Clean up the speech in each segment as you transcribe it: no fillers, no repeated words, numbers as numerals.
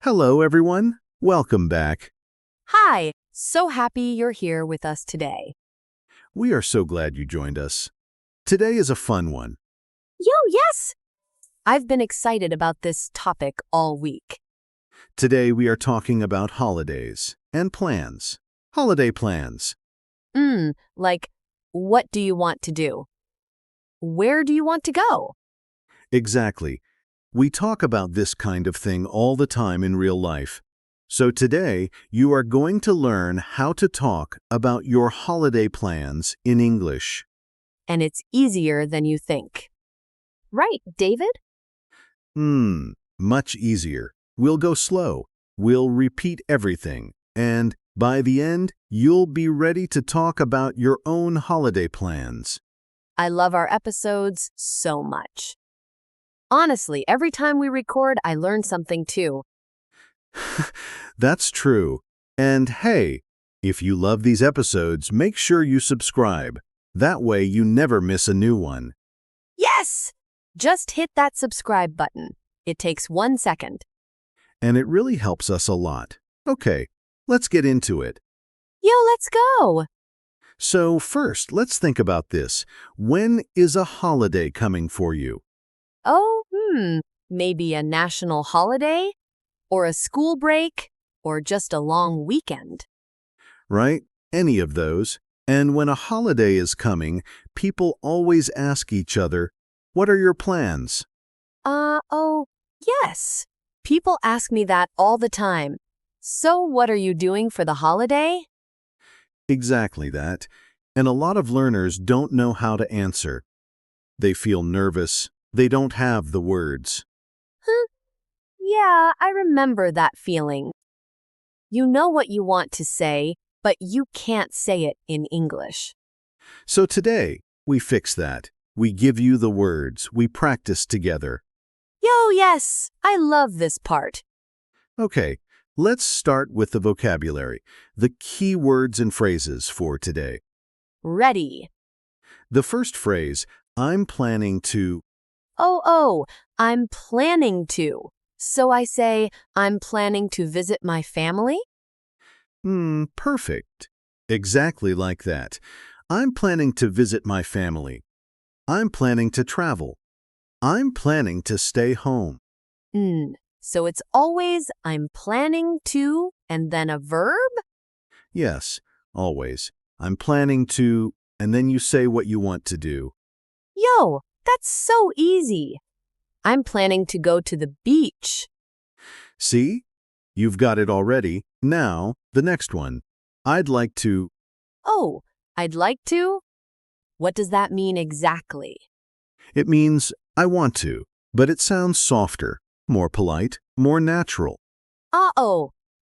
Hello, everyone. Welcome back. Hi, so happy you're here with us today. We are so glad you joined us. Today is a fun one. Yes! I've been excited about this topic all week. Today we are talking about holidays and plans. Holiday plans. Like, what do you want to do? Where do you want to go? Exactly. We talk about this kind of thing all the time in real life. So today you are going to learn how to talk about your holiday plans in English. And it's easier than you think. Right, David? Much easier. We'll go slow. We'll repeat everything. And by the end, you'll be ready to talk about your own holiday plans. I love our episodes so much. Honestly, every time we record, I learn something too. That's true. And hey, if you love these episodes, make sure you subscribe. That way you never miss a new one. Yes! Just hit that subscribe button. It takes 1 second. And it really helps us a lot. Okay, let's get into it. Let's go! So first, let's think about this. When is a holiday coming for you? Oh, maybe a national holiday? Or a school break? Or just a long weekend? Right? Any of those. And when a holiday is coming, people always ask each other, "What are your plans?" Yes. People ask me that all the time. So what are you doing for the holiday? Exactly that. And a lot of learners don't know how to answer. They feel nervous. They don't have the words. Yeah, I remember that feeling. You know what you want to say, but you can't say it in English. So today, we fix that. We give you the words. We practice together. Yes, I love this part. Okay, let's start with the vocabulary, the key words and phrases for today. Ready. The first phrase, I'm planning to. I'm planning to. So I say, I'm planning to visit my family? Perfect. Exactly like that. I'm planning to visit my family. I'm planning to travel. I'm planning to stay home. So it's always, I'm planning to, and then a verb? Yes, always. I'm planning to, and then you say what you want to do. That's so easy. I'm planning to go to the beach. See? You've got it already. Now, the next one. I'd like to. Oh, I'd like to? What does that mean exactly? It means I want to, but it sounds softer, more polite, more natural.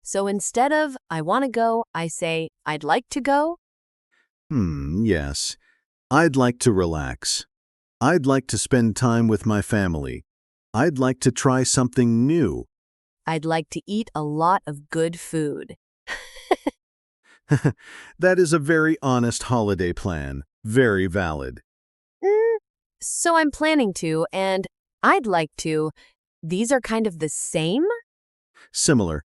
So instead of I want to go, I say I'd like to go? Yes. I'd like to relax. I'd like to spend time with my family. I'd like to try something new. I'd like to eat a lot of good food. That is a very honest holiday plan. Very valid. So I'm planning to, and I'd like to. These are kind of the same? Similar.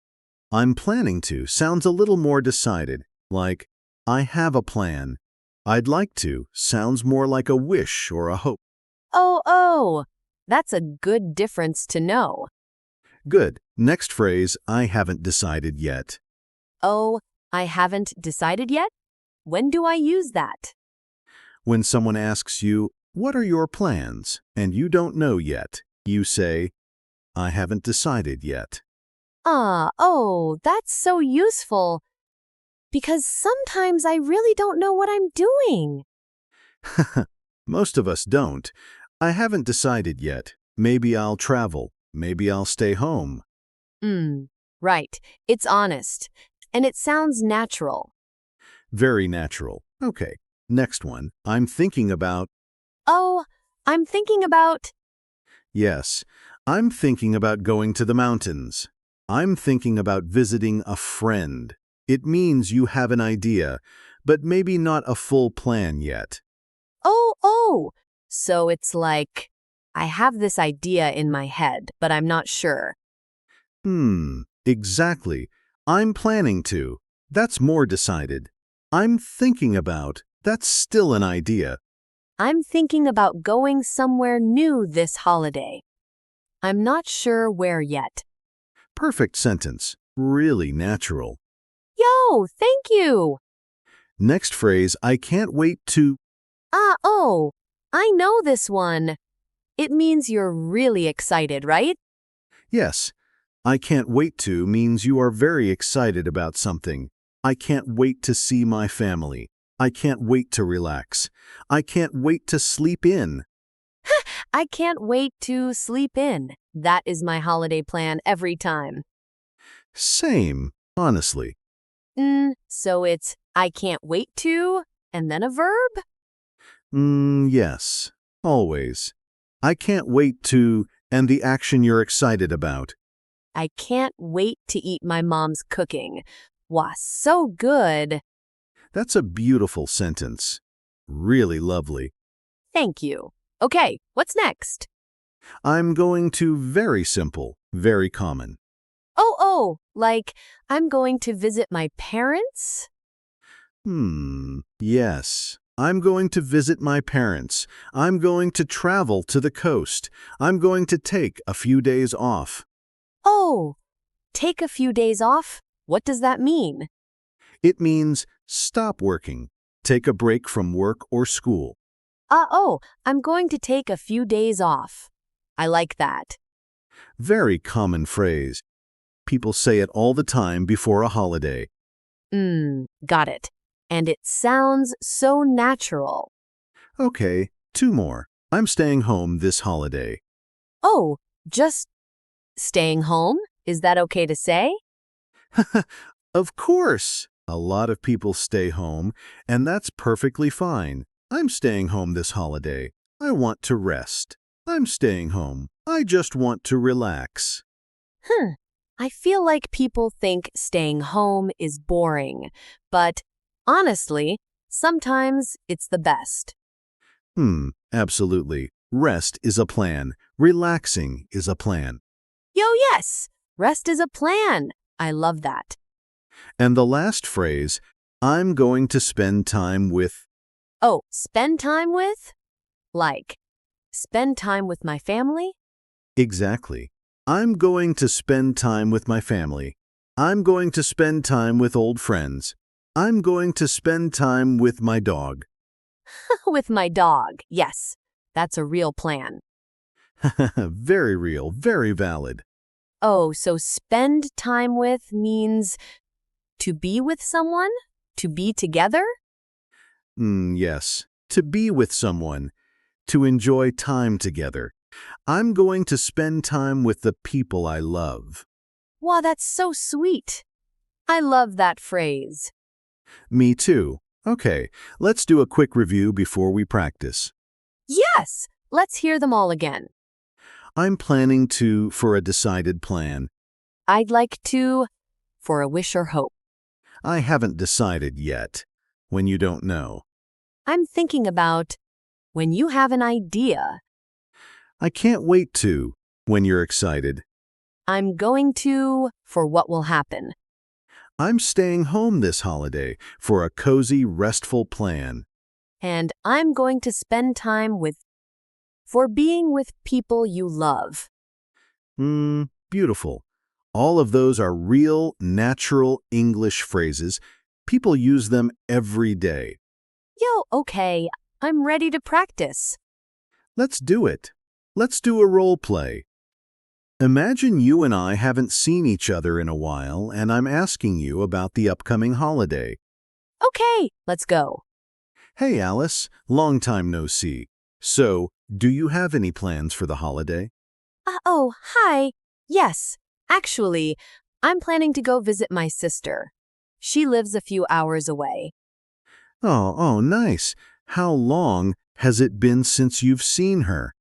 I'm planning to sounds a little more decided, like I have a plan. I'd like to sounds more like a wish or a hope. That's a good difference to know. Good. Next phrase, I haven't decided yet. Oh, I haven't decided yet? When do I use that? When someone asks you, what are your plans? And you don't know yet, you say, I haven't decided yet. That's so useful. Because sometimes I really don't know what I'm doing. Most of us don't. I haven't decided yet. Maybe I'll travel. Maybe I'll stay home. Right. It's honest. And it sounds natural. Very natural. Okay. Next one. I'm thinking about. Oh, I'm thinking about. Yes. I'm thinking about going to the mountains. I'm thinking about visiting a friend. It means you have an idea, but maybe not a full plan yet. So it's like, I have this idea in my head, but I'm not sure. Exactly. I'm planning to. That's more decided. I'm thinking about. That's still an idea. I'm thinking about going somewhere new this holiday. I'm not sure where yet. Perfect sentence. Really natural. Yo, thank you. Next phrase, I can't wait to. Oh, I know this one. It means you're really excited, right? Yes, I can't wait to means you are very excited about something. I can't wait to see my family. I can't wait to relax. I can't wait to sleep in. I can't wait to sleep in. That is my holiday plan every time. Same, honestly. So it's I can't wait to, and then a verb? Yes, always. I can't wait to, and the action you're excited about. I can't wait to eat my mom's cooking. Wow, so good. That's a beautiful sentence. Really lovely. Thank you. Okay, what's next? I'm going to very simple, very common. Like I'm going to visit my parents? Yes. I'm going to visit my parents. I'm going to travel to the coast. I'm going to take a few days off. Oh, take a few days off? What does that mean? It means stop working. Take a break from work or school. I'm going to take a few days off. I like that. Very common phrase. People say it all the time before a holiday. Got it. And it sounds so natural. Okay, two more. I'm staying home this holiday. Oh, just staying home? Is that okay to say? Of course! A lot of people stay home, and that's perfectly fine. I'm staying home this holiday. I want to rest. I'm staying home. I just want to relax. I feel like people think staying home is boring, but honestly, sometimes it's the best. Absolutely. Rest is a plan. Relaxing is a plan. Yes, rest is a plan. I love that. And the last phrase, I'm going to spend time with. Oh, spend time with? Like, spend time with my family? Exactly. I'm going to spend time with my family. I'm going to spend time with old friends. I'm going to spend time with my dog. With my dog, yes. That's a real plan. Very real, very valid. Oh, so spend time with means to be with someone? To be together? Yes. To be with someone. To enjoy time together. I'm going to spend time with the people I love. Wow, that's so sweet. I love that phrase. Me too. Okay, let's do a quick review before we practice. Yes, let's hear them all again. I'm planning to for a decided plan. I'd like to for a wish or hope. I haven't decided yet. When you don't know. I'm thinking about when you have an idea. I can't wait to. When you're excited. I'm going to for what will happen. I'm staying home this holiday for a cozy, restful plan. And I'm going to spend time with for being with people you love. Beautiful. All of those are real, natural English phrases. People use them every day. Okay, I'm ready to practice. Let's do it. Let's do a role play. Imagine you and I haven't seen each other in a while, and I'm asking you about the upcoming holiday. Okay, let's go. Hey, Alice, long time no see. So, do you have any plans for the holiday? Hi. Yes, actually, I'm planning to go visit my sister. She lives a few hours away. Oh, nice. How long has it been since you've seen her?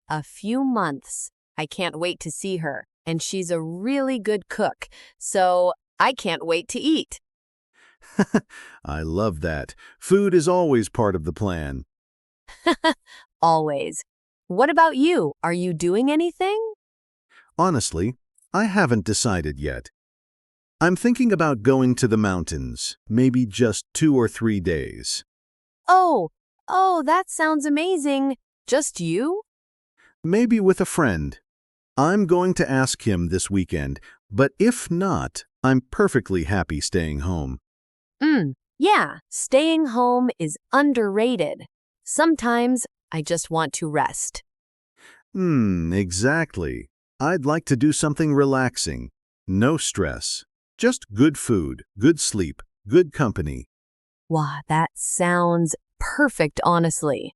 A few months. I can't wait to see her, and she's a really good cook, so I can't wait to eat. I love that. Food is always part of the plan. Always. What about you? Are you doing anything? Honestly, I haven't decided yet. I'm thinking about going to the mountains, maybe just 2 or 3 days. Oh, that sounds amazing. Just you? Maybe with a friend. I'm going to ask him this weekend, but if not, I'm perfectly happy staying home. Yeah, staying home is underrated. Sometimes I just want to rest. Exactly. I'd like to do something relaxing. No stress. Just good food, good sleep, good company. Wow, that sounds perfect, honestly.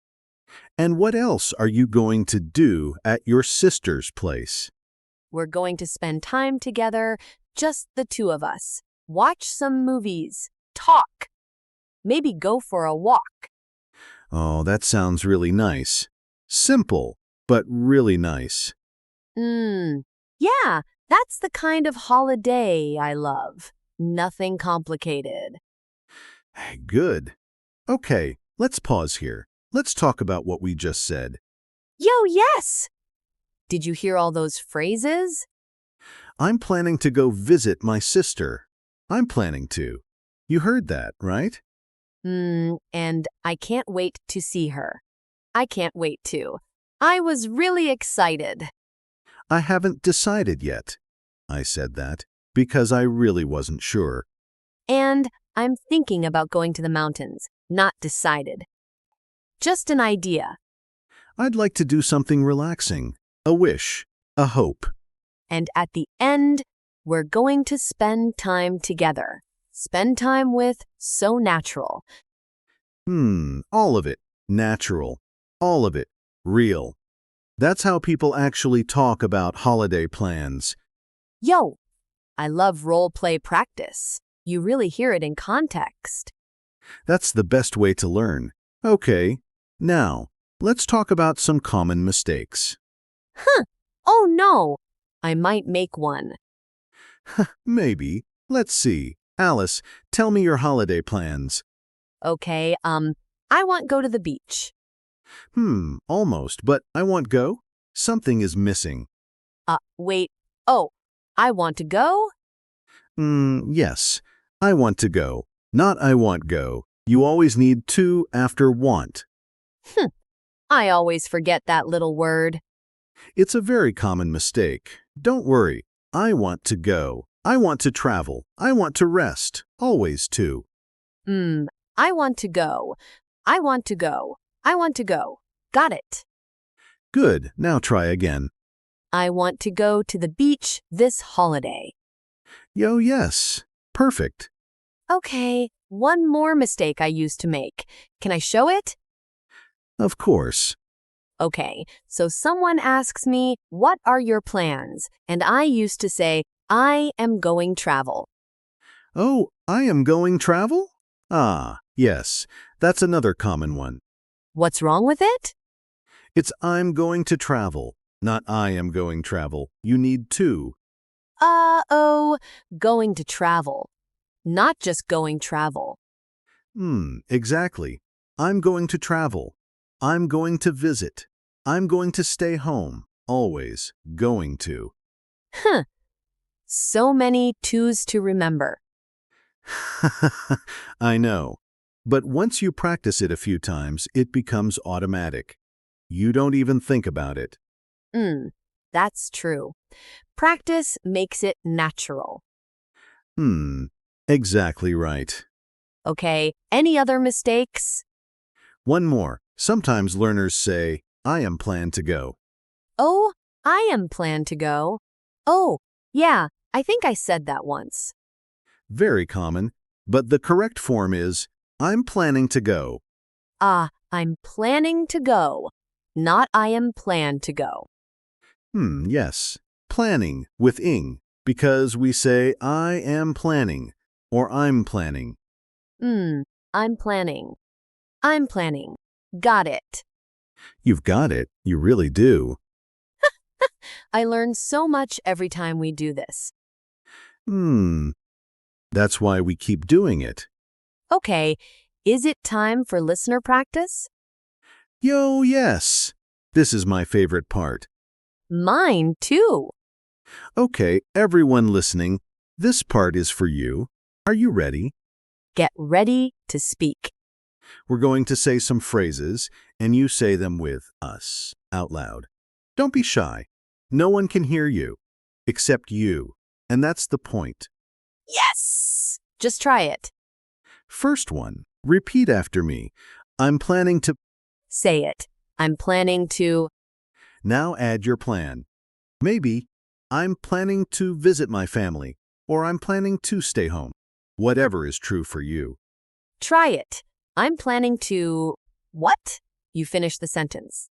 And what else are you going to do at your sister's place? We're going to spend time together, just the two of us. Watch some movies, talk, maybe go for a walk. Oh, that sounds really nice. Simple, but really nice. Yeah, that's the kind of holiday I love. Nothing complicated. Good. Okay, let's pause here. Let's talk about what we just said. Yo, yes! Did you hear all those phrases? I'm planning to go visit my sister. I'm planning to. You heard that, right? And I can't wait to see her. I can't wait to. I was really excited. I haven't decided yet. I said that because I really wasn't sure. And I'm thinking about going to the mountains, not decided. Just an idea. I'd like to do something relaxing, a wish, a hope. And at the end, we're going to spend time together. Spend time with So Natural. All of it, natural. All of it, real. That's how people actually talk about holiday plans. Yo, I love role play practice. You really hear it in context. That's the best way to learn. Okay, now, let's talk about some common mistakes. Oh no, I might make one. Maybe. Let's see. Alice, tell me your holiday plans. Okay, I want go to the beach. Almost, but I want go. Something is missing. Wait. Oh, I want to go? Yes. I want to go. Not I want go. You always need to after want. I always forget that little word. It's a very common mistake. Don't worry. I want to go. I want to travel. I want to rest. Always to. I want to go. I want to go. I want to go. Got it. Good. Now try again. I want to go to the beach this holiday. Yo, yes. Perfect. Okay, one more mistake I used to make. Can I show it? Of course. Okay, so someone asks me, what are your plans? And I used to say, I am going travel. Oh, I am going travel? Ah, yes. That's another common one. What's wrong with it? It's I'm going to travel, not I am going travel. You need to. Going to travel. Not just going travel. Exactly. I'm going to travel. I'm going to visit. I'm going to stay home. Always going to. So many twos to remember. I know. But once you practice it a few times, it becomes automatic. You don't even think about it. That's true. Practice makes it natural. Exactly right. Okay, any other mistakes? One more. Sometimes learners say, I am planned to go. Oh, I am planned to go. Oh, yeah, I think I said that once. Very common, but the correct form is, I'm planning to go. I'm planning to go, not I am planned to go. Yes. Planning with ing, because we say I am planning or I'm planning. I'm planning. I'm planning. Got it. You've got it. You really do. I learn so much every time we do this. That's why we keep doing it. Okay, is it time for listener practice? Yo, yes. This is my favorite part. Mine too. Okay, everyone listening, This part is for you. Are you ready? Get ready to speak. We're going to say some phrases, and you say them with us out loud. Don't be shy. No one can hear you, except you, and that's the point. Yes! Just try it. First one, repeat after me. I'm planning to... Say it. I'm planning to... Now add your plan. Maybe, I'm planning to visit my family, or I'm planning to stay home. Whatever is true for you. Try it. I'm planning to... What? You finish the sentence.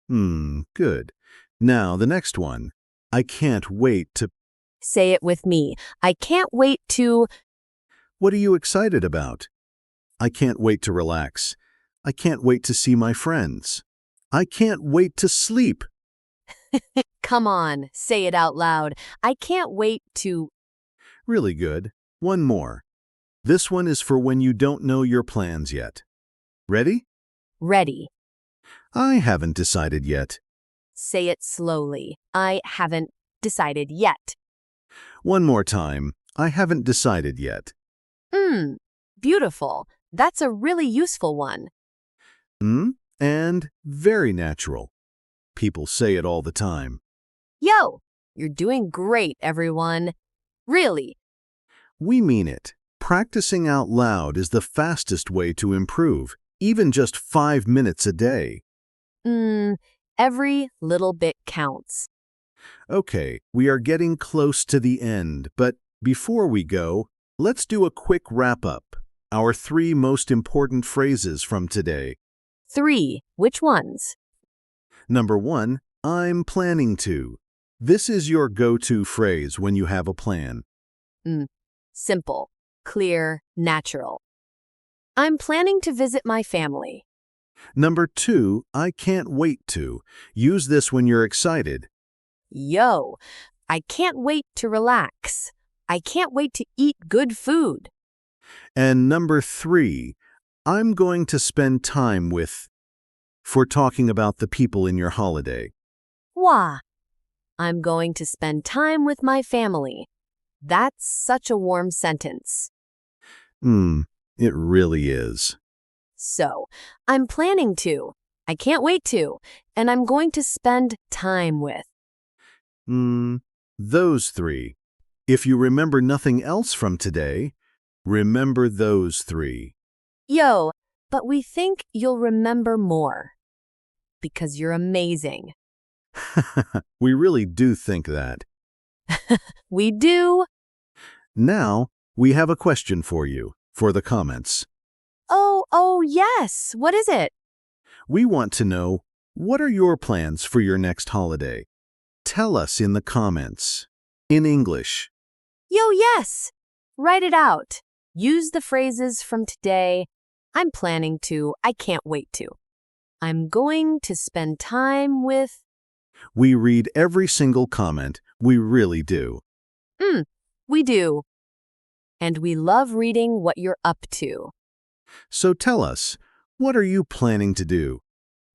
Good. Now, the next one. I can't wait to... Say it with me. I can't wait to... What are you excited about? I can't wait to relax. I can't wait to see my friends. I can't wait to sleep. Come on, say it out loud. I can't wait to... Really good. One more. This one is for when you don't know your plans yet. Ready? Ready. I haven't decided yet. Say it slowly. I haven't decided yet. One more time. I haven't decided yet. Beautiful. That's a really useful one. And very natural. People say it all the time. Yo, you're doing great, everyone. Really. We mean it. Practicing out loud is the fastest way to improve, even just 5 minutes a day. Every little bit counts. Okay, we are getting close to the end, but before we go, let's do a quick wrap-up. Our 3 most important phrases from today. 3. Which ones? Number 1, I'm planning to. This is your go-to phrase when you have a plan. Simple, clear, natural. I'm planning to visit my family. Number 2, I can't wait to. Use this when you're excited. Yo, I can't wait to relax. I can't wait to eat good food. And number 3, I'm going to spend time with, for talking about the people in your holiday. Wah. I'm going to spend time with my family. That's such a warm sentence. It really is. So, I'm planning to. I can't wait to. And I'm going to spend time with. Those 3. If you remember nothing else from today, remember those 3. Yo, but we think you'll remember more. Because you're amazing. We really do think that. We do. Now, we have a question for you, for the comments. Oh, yes. What is it? We want to know, what are your plans for your next holiday? Tell us in the comments. In English. Yo, yes. Write it out. Use the phrases from today. I'm planning to. I can't wait to. I'm going to spend time with. We read every single comment. We really do. We do. And we love reading what you're up to. So tell us, what are you planning to do?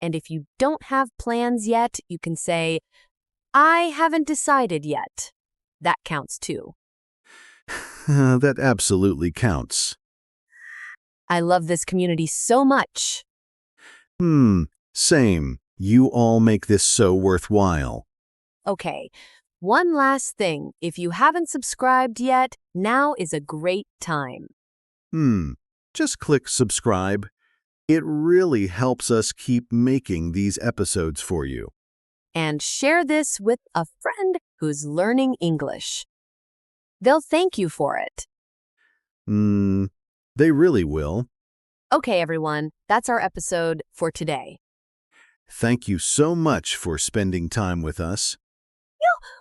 And if you don't have plans yet, you can say, I haven't decided yet. That counts too. That absolutely counts. I love this community so much. Same. You all make this so worthwhile. Okay, one last thing. If you haven't subscribed yet, now is a great time. Just click subscribe. It really helps us keep making these episodes for you. And share this with a friend who's learning English. They'll thank you for it. They really will. Okay, everyone, that's our episode for today. Thank you so much for spending time with us.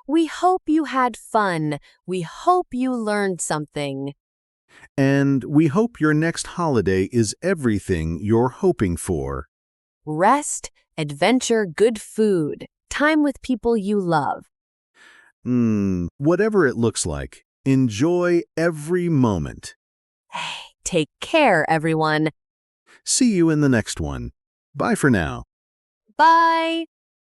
We hope you had fun. We hope you learned something. And we hope your next holiday is everything you're hoping for. Rest, adventure, good food, time with people you love. Whatever it looks like, enjoy every moment. Hey, take care, everyone. See you in the next one. Bye for now. Bye.